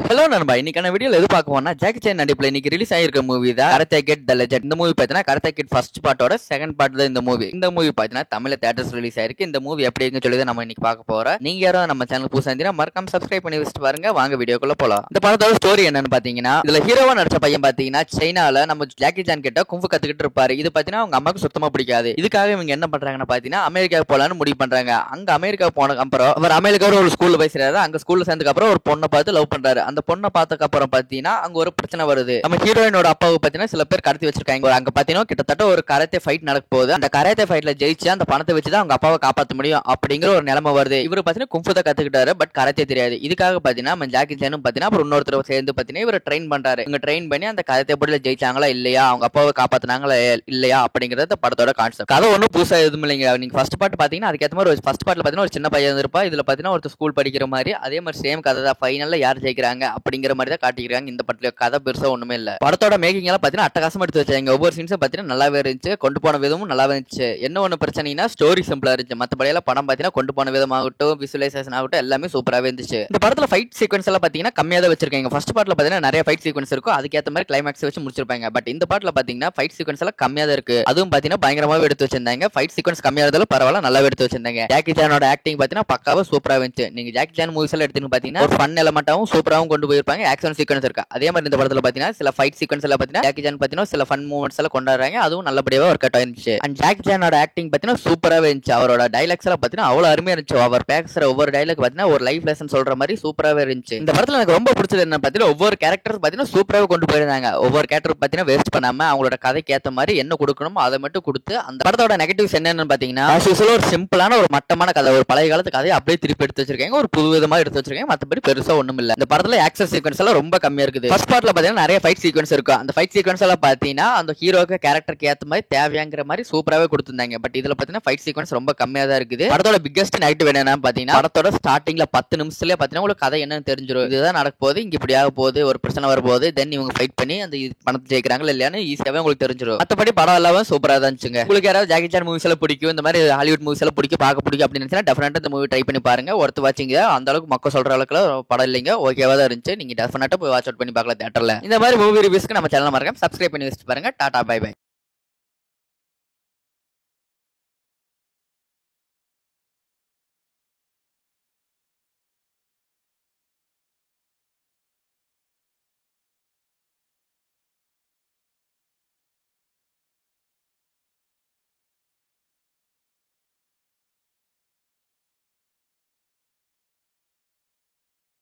Hello நண்பா, இன்னைக்கான வீடியோல எது பார்க்க போனா ஜாக்கி சான் நடிப்புல இன்னைக்கு ரிலீஸ் ஆயிருக்க மூவி தான் கராத்தே கிட் தி லெஜெண்ட். இந்த மூவி பார்த்தீங்கன்னா கராத்தே கிட் ஃபர்ஸ்ட் பார்ட்டோட செகண்ட் பார்ட் தான் இந்த மூவி. இந்த மூவி பார்த்தீங்கன்னா தமிழ்ல தியேட்டர்ஸ் ரிலீஸ் ஆயிருக்கு. இந்த மூவி எப்படி இருக்குன்னு சொல்லி தான் நம்ம இன்னைக்கு பார்க்க போறோம். நீங்க யாரும் நம்ம சேனல் புதுசா இருந்தீங்கன்னா மறக்காம சப்ஸ்கிரைப் பண்ணி வச்சுட்டு பாருங்க. வாங்க வீடியோக்குள்ள போலாம். இந்த படத்தோட ஸ்டோரி என்னன்னு பாத்தீங்கன்னா, இதுல ஹீரோவா நடிச்ச பையன் பாத்தீங்கன்னா சைனால நம்ம ஜாக்கி சான் கிட்ட குங்ஃபு கத்துக்கிட்டு இருப்பாரு. இது பாத்தீங்கன்னா அவங்க அம்மாக்கு சுத்தமா பிடிக்காது. இதுக்காக இவங்க என்ன பண்றாங்கன்னு பாத்தீங்கன்னா அமெரிக்காவுக்கு போலான்னு முடிவு பண்றாங்க. அங்க அமெரிக்கா போன அப்புறம் அவர் அமெரிக்காவில் ஒரு ஸ்கூல்ல போய் சேர்றாரு. அங்க ஸ்கூல்ல சேர்ந்ததுக்கு அப்புறம் ஒரு பொண்ணை பார்த்து லவ் பண்றாரு. அந்த பொண்ணை பார்த்ததுக்கு அப்புறம் பாத்தீங்கன்னா அங்க ஒரு பிரச்சனை வருது. நம்ம ஹீரோயினோட அப்பாவுக்கு பாத்தீங்கன்னா சில பேர் கடத்தி வச்சிருக்காங்க. அங்க பாத்தீங்கன்னா கிட்டத்தட்ட ஒரு கராத்தே ஃபைட் நடக்க போகுது. அந்த கராத்தே ஃபைட்ல ஜெயிச்சு அந்த பணத்தை வச்சுதான் அவங்க அப்பாவை காப்பாற்ற முடியும் அப்படிங்கிற ஒரு நிலைமை வருது. இவரு பாத்தீங்கன்னா குங்ஃபு தான் கத்துக்கிட்டாரு, பட் கராத்தே தெரியாது. இதுக்காக பாத்தீங்கன்னா நம்ம ஜாக்கி சானும் பாத்தீங்கன்னா அப்புறம் இன்னொருத்தர் சேர்ந்து பாத்தீங்கன்னா இவர் ட்ரெயின் பண்றாரு. இவங்க ட்ரெயின் பண்ணி அந்த கராத்தே போட்டியில ஜெயிச்சாங்களா இல்லையா, அவங்க அப்பாவை காப்பாத்தினாங்களா இல்லையா அப்படிங்கறது படத்தோட கான்செப்ட். கதை ஒன்னும் புதுசா எதுவும் இல்லைங்க. நீங்க ஃபர்ஸ்ட் பார்ட் பாத்தீங்கன்னா அதுக்கேற்ற மாதிரி ஃபர்ஸ்ட் பார்ட்ல பாத்தீங்கன்னா ஒரு சின்ன பையன் இருப்பா. இதுல பாத்தீங்கன்னா ஒரு ஸ்கூல் படிக்கிற மாதிரி அதே மாதிரி சேம் கதை தான். ஃபைனல்ல யார் ஜெயிக்கிறாங்க அப்படிங்கிற மாதிரி தான் காட்டிக்கிறாங்க. இந்த படத்துல கதை பெருசா ஒண்ணுமே இல்ல. படத்தோட மேக்கிங் எல்லாம் பாத்தீங்கன்னா அட்டகாசமா எடுத்து வச்சாங்க. ஒவ்வொரு சீன்ஸும் பாத்தீங்கன்னா நல்லாவே இருந்துச்சு. கொண்டு போன விதமும் நல்லாவே இருந்துச்சு. என்ன ஒண்ணு பிரச்சனைனா ஸ்டோரி சிம்பிளா இருந்துச்சு. மத்தபடி எல்லாம் படம் பாத்தீங்கன்னா கொண்டு போன விதமாகட்டும், விசுவலைசேஷன் ஆகட்டும் எல்லாமே சூப்பராவே இருந்துச்சு. இந்த படத்துல ஃபைட் சீக்வன்ஸ் எல்லாம் பாத்தீங்கன்னா கம்மியா தான் வச்சிருக்காங்க. ஃபர்ஸ்ட் பார்ட்ல பாத்தீங்கன்னா நிறைய ஃபைட் சீக்வன்ஸ் இருக்கும். அதுக்கேற்ற மாதிரி கிளைமேக்ஸ் வச்சு முடிச்சிருப்பாங்க. பட் இந்த பார்ட்ல பாத்தீங்கன்னா ஃபைட் சீக்வன்ஸ் எல்லாம் கம்மியா தான் இருக்கு. அதுவும் பாத்தீங்கன்னா பயங்கரமாவே எடுத்து வச்சிருந்தாங்க. ஃபைட் சீக்வன்ஸ் கம்மியா இருந்தாலும் பரவாயில்ல, நல்லாவே எடுத்து வச்சிருந்தாங்க. ஜாக்கி சானோட ஆக்டிங் பாத்தீங்கன்னா பக்காவா சூப்பரா இருந்துச்சு. நீங்க ஜாக்கி சான் மூவிஸ் எல்லாம் எடுத்துன்னு பாத்தீங்கன்னா ஒரு ஃபன் எலமெண்டாவும் சூப்பராவும் கொண்டு போயிருப்பாங்க. ஆக்ஷன் சீக்வன்ஸ் இருக்கு. அதே மாதிரி இந்த படத்துல பாத்தீங்கன்னா சில ஃபைட் சீக்வன்ஸ் எல்லாம் பாத்தீங்கன்னா ஜாக்கி சான் பாத்தீங்கன்னா சில ஃபன் மூவ்மெண்ட்ஸ் எல்லாம் கொண்டாடுறாங்க. அதுவும் நல்லபடியாவே ஒர்க் அவுட் ஆயிருந்துச்சு. அண்ட் ஜாக்கி சானோட ஆக்டிங் பாத்தீங்கன்னா சூப்பராவே இருந்துச்சு. அவரோட டைலாக்ஸ் எல்லாம் பாத்தீங்கன்னா அவ்வளவு அருமையா இருந்துச்சு. அவர் பேசுற ஒவ்வொரு டைலாக் பாத்தீங்கன்னா ஒரு லைஃப் லெசன் சொல்ற மாதிரி சூப்பராவே இருந்துச்சு. இந்த படத்துல எனக்கு ரொம்ப பிடிச்சது என்ன பாத்தீங்கன்னா ஒவ்வொரு கேரக்டர் பாத்தீங்கன்னா சூப்பராவே கொண்டு போயிருந்தாங்க. ஒவ்வொரு கேரக்டர் பாத்தீங்கன்னா வேஸ்ட் பண்ணாம அவங்களோட கதைக்கு ஏத்த மாதிரி என்ன கொடுக்கணுமோ அதை மட்டும் கொடுத்து அந்த படத்தோட நெகட்டிவ்ஸ் என்னன்னு பாத்தீங்கன்னா ஒரு சிம்பிளான ஒரு மட்டமான கதை, ஒரு பழைய காலத்து கதையை அப்படியே திருப்பி எடுத்து வச்சிருக்காங்க. ஒரு புது விதமா எடுத்து வச்சிருக்காங்க. மத்தபடி பெருசா ஒண்ணும் இல்ல. இந்த படத்துல ஆக்ஷன் சீக்வன்ஸ் எல்லாம் ரொம்ப கம்மியா இருக்குது. ஃபர்ஸ்ட் பார்ட்ல பாத்தீங்கன்னா நிறைய ஃபைட் சீக்வன்ஸ் இருக்கும். அந்த ஃபைட் சீக்வன்ஸ் எல்லாம் பாத்தீங்கன்னா அந்த ஹீரோக்கு கேரக்டருக்கு ஏத்த மாதிரி தேவையாங்கிற மாதிரி சூப்பராவே கொடுத்திருந்தாங்க. பட் இதுல பாத்தீங்கன்னா ஃபைட் சீக்வன்ஸ் ரொம்ப கம்மியா தான் இருக்குது. படத்தோட பிக்கஸ்ட் நெகட்டிவ் என்னன்னா பாத்தீங்கன்னா படத்தோட ஸ்டார்டிங்ல 10 நிமிஷத்துலயே பாத்தீங்கன்னா உங்களுக்கு கதை என்னன்னு தெரிஞ்சிடும். இதுதான் நடக்க போகுது, இங்க இப்படி ஆக போகுது, ஒரு பிரச்சனை வர போகுது, தென் இவங்க ஃபைட் பண்ணி அந்த பணத்தை ஜெயிக்கிறாங்களா இல்லையான்னு ஈஸியாவே உங்களுக்கு தெரிஞ்சிடும். மத்தபடி படம் எல்லாம் சூப்பரா தான் இருந்துச்சுங்க. உங்களுக்கு யாராவது ஜாக்கி சான் மூவிஸ் எல்லாம் பிடிக்கும், இந்த மாதிரி ஹாலிவுட் மூவிஸ் எல்லாம் பார்க்க பிடிக்கும் அப்படின்னு நினைச்சா டெஃபினட்டா இந்த மூவி ட்ரை பண்ணி பாருங்க. ஒருத்த வாட்சிங்க. அந்த அளவுக்கு மக்கள் சொல்ற அளவுக்கு படம் இல்லைங்க, ஓகேவா தான் இருந்துச்சு. நீங்க டெஃபினட்டா போய் வாட்ச் அவுட் பண்ணி பார்க்கலாம் தியேட்டர்ல. இந்த மாதிரி மூவி ரிவ்யூஸ்க்கு நம்ம சேனல் மறக்காம சப்ஸ்கிரைப் பண்ணி வச்சுட்டு பாருங்க. Tata bye by.